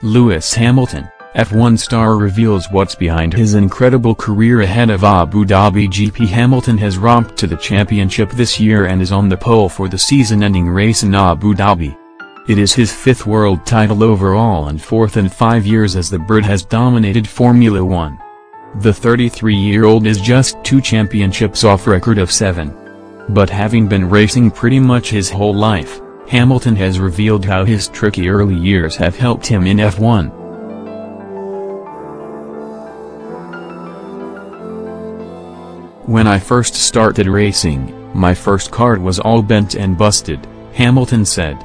Lewis Hamilton, F1 star reveals what's behind his incredible career ahead of Abu Dhabi GP. Hamilton has romped to the championship this year and is on the pole for the season-ending race in Abu Dhabi. It is his fifth world title overall and fourth in 5 years as the Brit has dominated Formula One. The 33-year-old is just 2 championships off record of 7. But having been racing pretty much his whole life, Hamilton has revealed how his tricky early years have helped him in F1. "When I first started racing, my first car was all bent and busted," Hamilton said.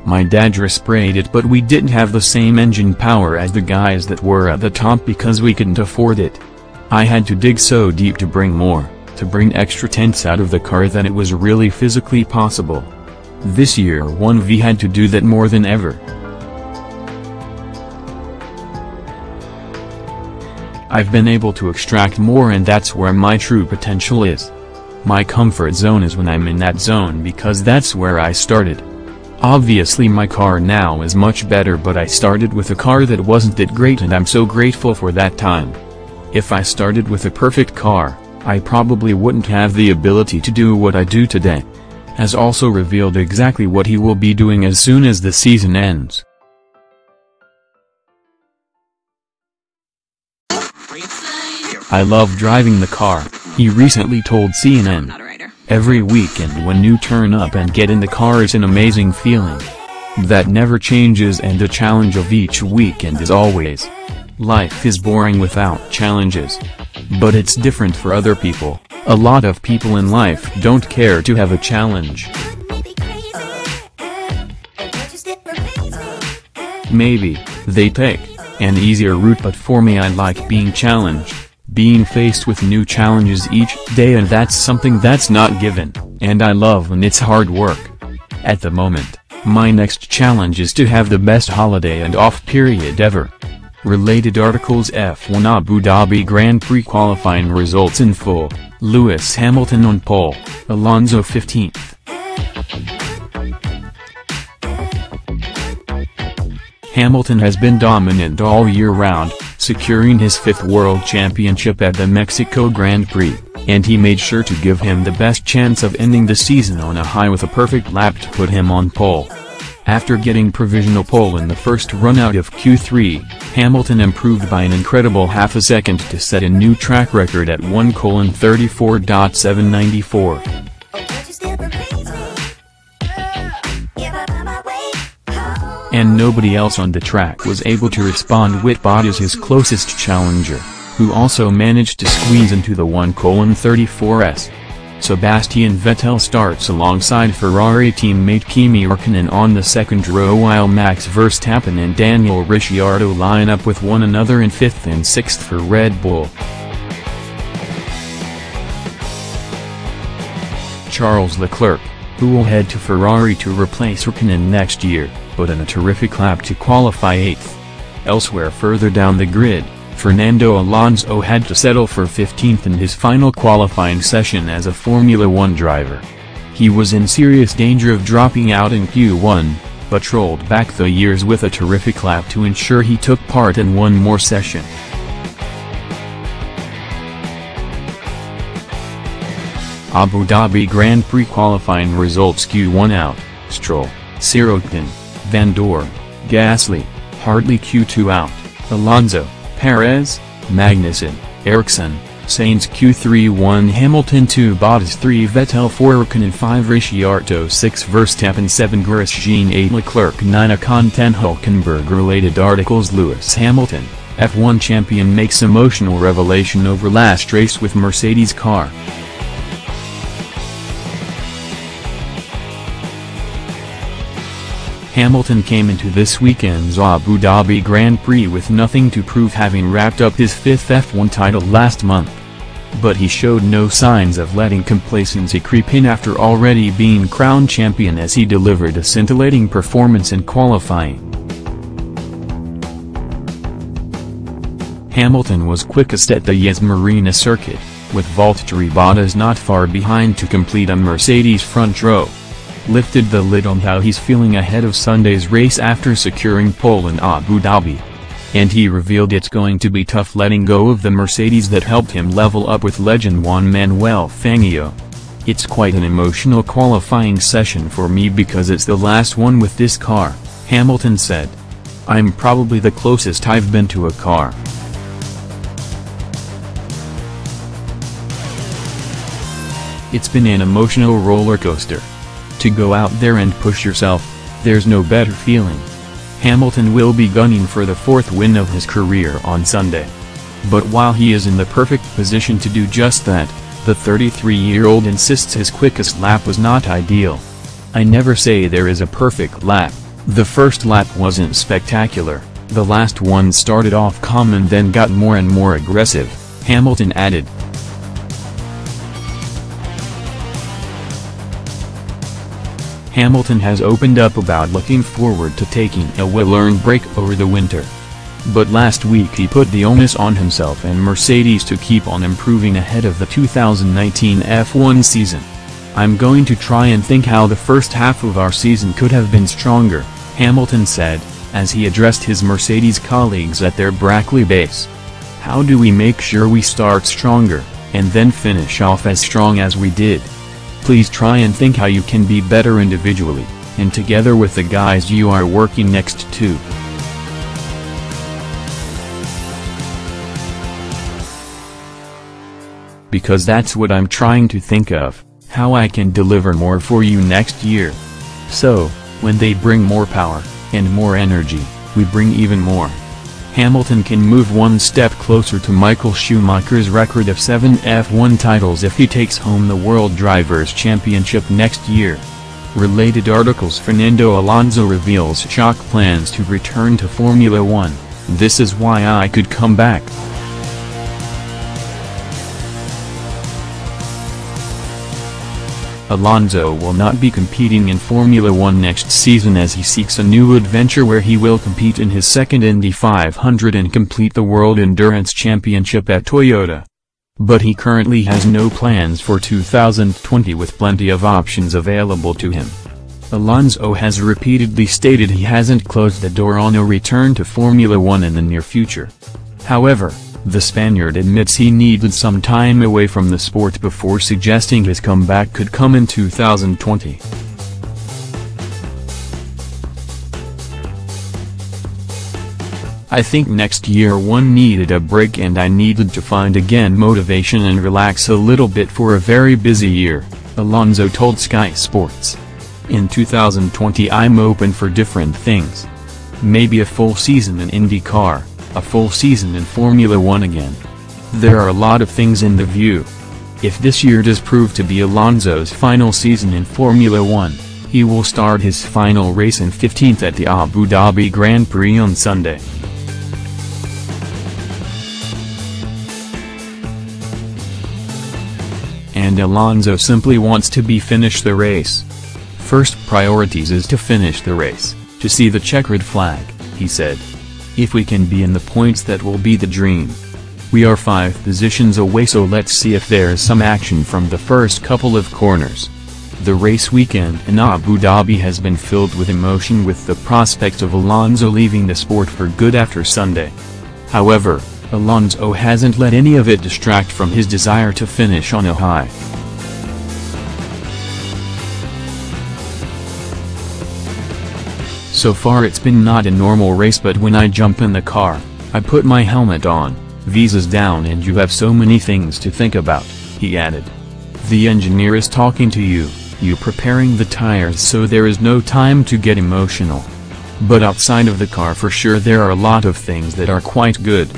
"My dad sprayed it, but we didn't have the same engine power as the guys that were at the top because we couldn't afford it. I had to dig so deep to bring extra tenths out of the car that it was really physically possible. This year 1V had to do that more than ever. I've been able to extract more, and that's where my true potential is. My comfort zone is when I'm in that zone because that's where I started. Obviously my car now is much better, but I started with a car that wasn't that great and I'm so grateful for that time. If I started with a perfect car, I probably wouldn't have the ability to do what I do today." Has also revealed exactly what he will be doing as soon as the season ends. "I love driving the car," he recently told CNN. "Every weekend when you turn up and get in the car is an amazing feeling. That never changes, and the challenge of each weekend is always, life is boring without challenges. But it's different for other people. A lot of people in life don't care to have a challenge. Maybe they take an easier route, but for me I like being challenged, being faced with new challenges each day, and that's something that's not given, and I love when it's hard work. At the moment, my next challenge is to have the best holiday and off period ever." Related articles: F1 Abu Dhabi Grand Prix qualifying results in full. Lewis Hamilton on pole, Alonso 15th. Hamilton has been dominant all year round, securing his 5th World Championship at the Mexico Grand Prix, and he made sure to give him the best chance of ending the season on a high with a perfect lap to put him on pole. After getting provisional pole in the first run out of Q3, Hamilton improved by an incredible half a second to set a new track record at 1:34.794. And nobody else on the track was able to respond with Bottas, his closest challenger, who also managed to squeeze into the 1:34s. Sebastian Vettel starts alongside Ferrari teammate Kimi Räikkönen on the second row, while Max Verstappen and Daniel Ricciardo line up with one another in 5th and 6th for Red Bull. Charles Leclerc, who will head to Ferrari to replace Räikkönen next year, put in a terrific lap to qualify 8th. Elsewhere further down the grid, Fernando Alonso had to settle for 15th in his final qualifying session as a Formula One driver. He was in serious danger of dropping out in Q1, but rolled back the years with a terrific lap to ensure he took part in one more session. Abu Dhabi Grand Prix qualifying results: Q1 out, Stroll, Sirotkin, Van Dorn, Gasly, Hartley. Q2 out, Alonso, Perez, Magnussen, Ericsson, Sainz. Q3 1 Hamilton 2 Bottas 3 Vettel 4 Räikkönen 5 Ricciardo 6 Verstappen 7 Grosjean 8 Leclerc 9 Ocon 10 Hülkenberg. Related articles: Lewis Hamilton, F1 champion, makes emotional revelation over last race with Mercedes car. Hamilton came into this weekend's Abu Dhabi Grand Prix with nothing to prove, having wrapped up his 5th F1 title last month. But he showed no signs of letting complacency creep in after already being crowned champion, as he delivered a scintillating performance in qualifying. Hamilton was quickest at the Yas Marina circuit, with Valtteri Bottas not far behind to complete a Mercedes front row. lifted the lid on how he's feeling ahead of Sunday's race after securing pole in Abu Dhabi. And he revealed it's going to be tough letting go of the Mercedes that helped him level up with legend Juan Manuel Fangio. "It's quite an emotional qualifying session for me because it's the last one with this car," Hamilton said. "I'm probably the closest I've been to a car. It's been an emotional roller coaster. To go out there and push yourself, there's no better feeling." Hamilton will be gunning for the 4th win of his career on Sunday. But while he is in the perfect position to do just that, the 33-year-old insists his quickest lap was not ideal. "I never say there is a perfect lap. The first lap wasn't spectacular, the last one started off calm and then got more and more aggressive," Hamilton added. Hamilton has opened up about looking forward to taking a well-earned break over the winter. But last week he put the onus on himself and Mercedes to keep on improving ahead of the 2019 F1 season. "I'm going to try and think how the first half of our season could have been stronger," Hamilton said, as he addressed his Mercedes colleagues at their Brackley base. "How do we make sure we start stronger, and then finish off as strong as we did? Please try and think how you can be better individually, and together with the guys you are working next to. Because that's what I'm trying to think of, how I can deliver more for you next year. So, when they bring more power, and more energy, we bring even more." Hamilton can move one step closer to Michael Schumacher's record of 7 F1 titles if he takes home the World Drivers' Championship next year. Related articles: Fernando Alonso reveals shock plans to return to Formula One, "This is why I could come back." Alonso will not be competing in Formula One next season as he seeks a new adventure where he will compete in his second Indy 500 and complete the World Endurance Championship at Toyota. But he currently has no plans for 2020 with plenty of options available to him. Alonso has repeatedly stated he hasn't closed the door on a return to Formula One in the near future. However, the Spaniard admits he needed some time away from the sport before suggesting his comeback could come in 2020. "I think next year one needed a break and I needed to find again motivation and relax a little bit for a very busy year," Alonso told Sky Sports. "In 2020 I'm open for different things. Maybe a full season in IndyCar, a full season in Formula One again. There are a lot of things in the view. If this year does prove to be Alonso's final season in Formula One, he will start his final race in 15th at the Abu Dhabi Grand Prix on Sunday. And Alonso simply wants to finish the race. First priorities is to finish the race, to see the checkered flag," he said. "If we can be in the points that will be the dream. We are 5 positions away, so let's see if there's some action from the first couple of corners." The race weekend in Abu Dhabi has been filled with emotion with the prospect of Alonso leaving the sport for good after Sunday. However, Alonso hasn't let any of it distract from his desire to finish on a high. "So far it's been not a normal race, but when I jump in the car, I put my helmet on, visas down, and you have so many things to think about," he added. "The engineer is talking to you, you preparing the tires, so there is no time to get emotional. But outside of the car for sure there are a lot of things that are quite good."